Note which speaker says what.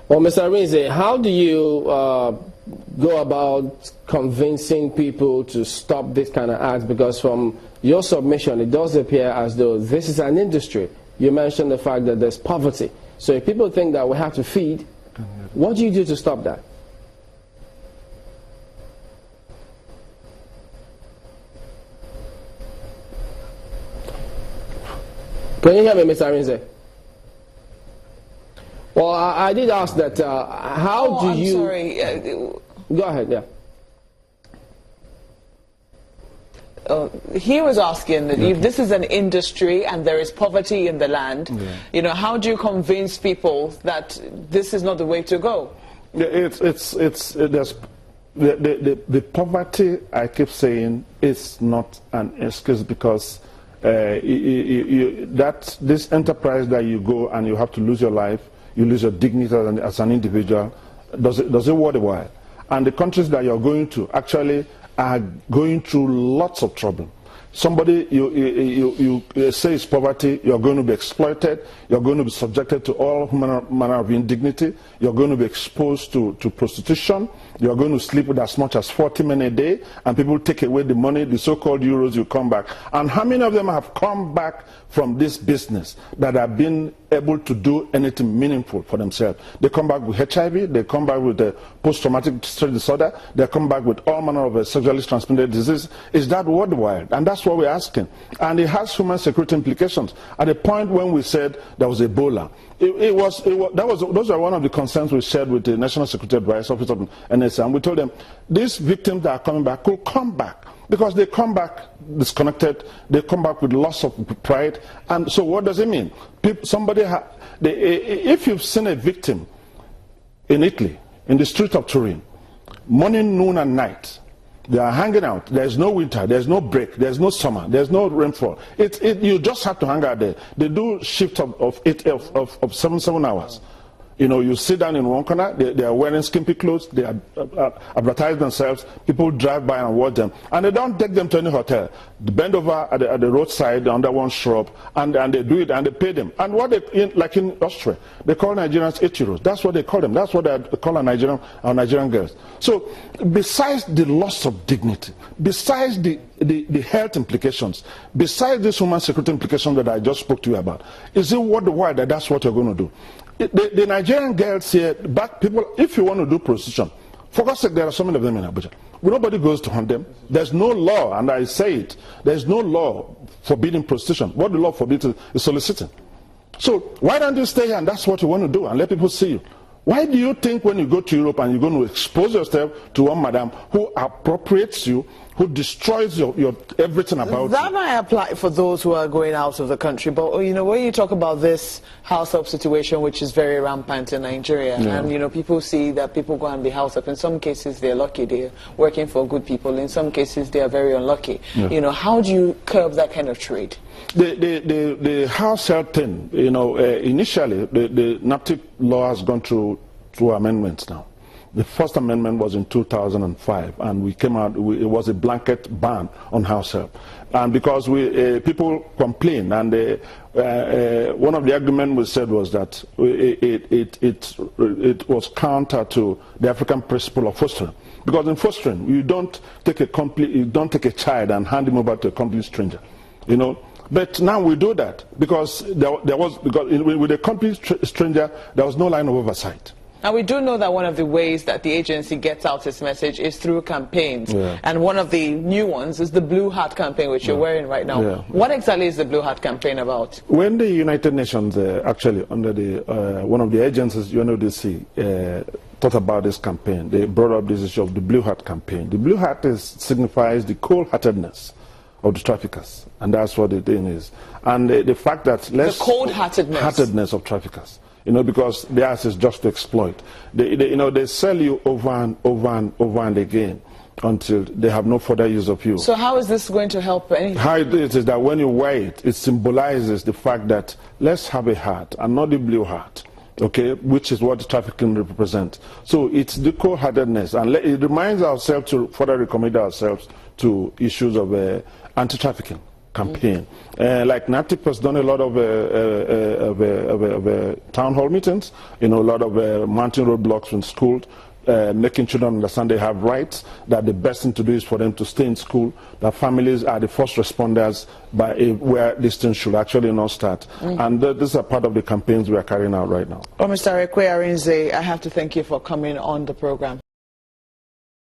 Speaker 1: Well, Mr. Rinze, how do you go about convincing people to stop this kind of acts? Because from your submission, it does appear as though this is an industry. You mentioned the fact that there's poverty. So if people think that we have to feed, what do you do to stop that? Can you hear me, Mr. Rinze? Well, I did ask that, how do you...
Speaker 2: Sorry.
Speaker 1: Go ahead, yeah.
Speaker 2: He was asking that if this is an industry and there is poverty in the land, you know, how do you convince people that this is not the way to go?
Speaker 3: Yeah, the poverty, I keep saying, is not an excuse, because this enterprise that you go and you have to lose your life, you lose your dignity as an individual, does it worth a while? And the countries that you're going to actually are going through lots of trouble. Somebody, you say it's poverty, you're going to be exploited, you're going to be subjected to all manner of indignity, you're going to be exposed to prostitution, you're going to sleep with as much as 40 men a day, and people take away the money, the so-called euros, you come back. And how many of them have come back from this business that have been able to do anything meaningful for themselves? They come back with HIV, they come back with post-traumatic stress disorder, they come back with all manner of sexually transmitted disease. Is that worthwhile? And that's what we're asking. And it has human security implications. At the point when we said there was Ebola, those are one of the concerns we shared with the National Security Advice Office of NSA, and we told them these victims that are coming back could come back, because they come back disconnected, they come back with loss of pride. And so what does it mean? If you've seen a victim in Italy, in the street of Turin, morning, noon and night, they are hanging out. There's no winter, there's no break, there's no summer, there's no rainfall. You just have to hang out there. They do shift of 7 hours. You know, you sit down in one corner, they are wearing skimpy clothes, they advertise themselves, people drive by and watch them, and they don't take them to any hotel. They bend over at the roadside under one shrub, and they do it, and they pay them. And what like in Austria, they call Nigerians Ichiros. That's what they call them. That's what they call our Nigerian girls. So, besides the loss of dignity, besides the health implications, besides these human security implications that I just spoke to you about, is it worth the while that that's what you're going to do? The Nigerian girls here, people, if you want to do prostitution, for God's sake, there are so many of them in Abuja. Nobody goes to hunt them. There's no law, and I say it, there's no law forbidding prostitution. What the law forbids is soliciting. So why don't you stay here and that's what you want to do and let people see you? Why do you think when you go to Europe and you're going to expose yourself to one madam who appropriates you, who destroys your everything about you?
Speaker 2: That might apply for those who are going out of the country, but you know, when you talk about this house help situation, which is very rampant in Nigeria, and you know, people see that people go and be house up. In some cases they're lucky, they're working for good people. In some cases they are very unlucky. You know, how do you curb that kind of trade?
Speaker 3: The house help thing, you know, initially the NAPTIP law has gone through 2 amendments now. The first amendment was in 2005, and we came out, it was a blanket ban on house help. And because people complained, and one of the arguments we said was that it was counter to the African principle of fostering. Because in fostering, you don't take a child and hand him over to a complete stranger, you know. But now we do that because with a complete stranger, there was no line of oversight.
Speaker 2: Now, we do know that one of the ways that the agency gets out its message is through campaigns. And one of the new ones is the Blue Hat campaign, which you're wearing right now. What exactly is the Blue Hat campaign about?
Speaker 3: When the United Nations, actually under one of the agencies, UNODC, thought about this campaign, they brought up this issue of the Blue Hat campaign. The Blue Hat signifies the cold-heartedness of the traffickers, and that's what the thing is. And the fact that the cold-heartedness of traffickers. You know, because theirs is just to exploit. They sell you over and again until they have no further use of you. So
Speaker 2: how is this going to help anything?
Speaker 3: How it is that when you wear it, it symbolizes the fact that let's have a heart and not the blue heart, okay, which is what the trafficking represents. So it's the cold-heartedness, and it reminds ourselves to further recommit ourselves to issues of anti-trafficking. campaign. Like NAPTIP has done a lot of town hall meetings, a lot of mounting roadblocks in schools, making children understand they have rights, that the best thing to do is for them to stay in school, that families are the first responders where these things should actually not start. And these are part of the campaigns we are carrying out right now.
Speaker 2: Well, Mr. Ekwe Arinze, I have to thank you for coming on the program.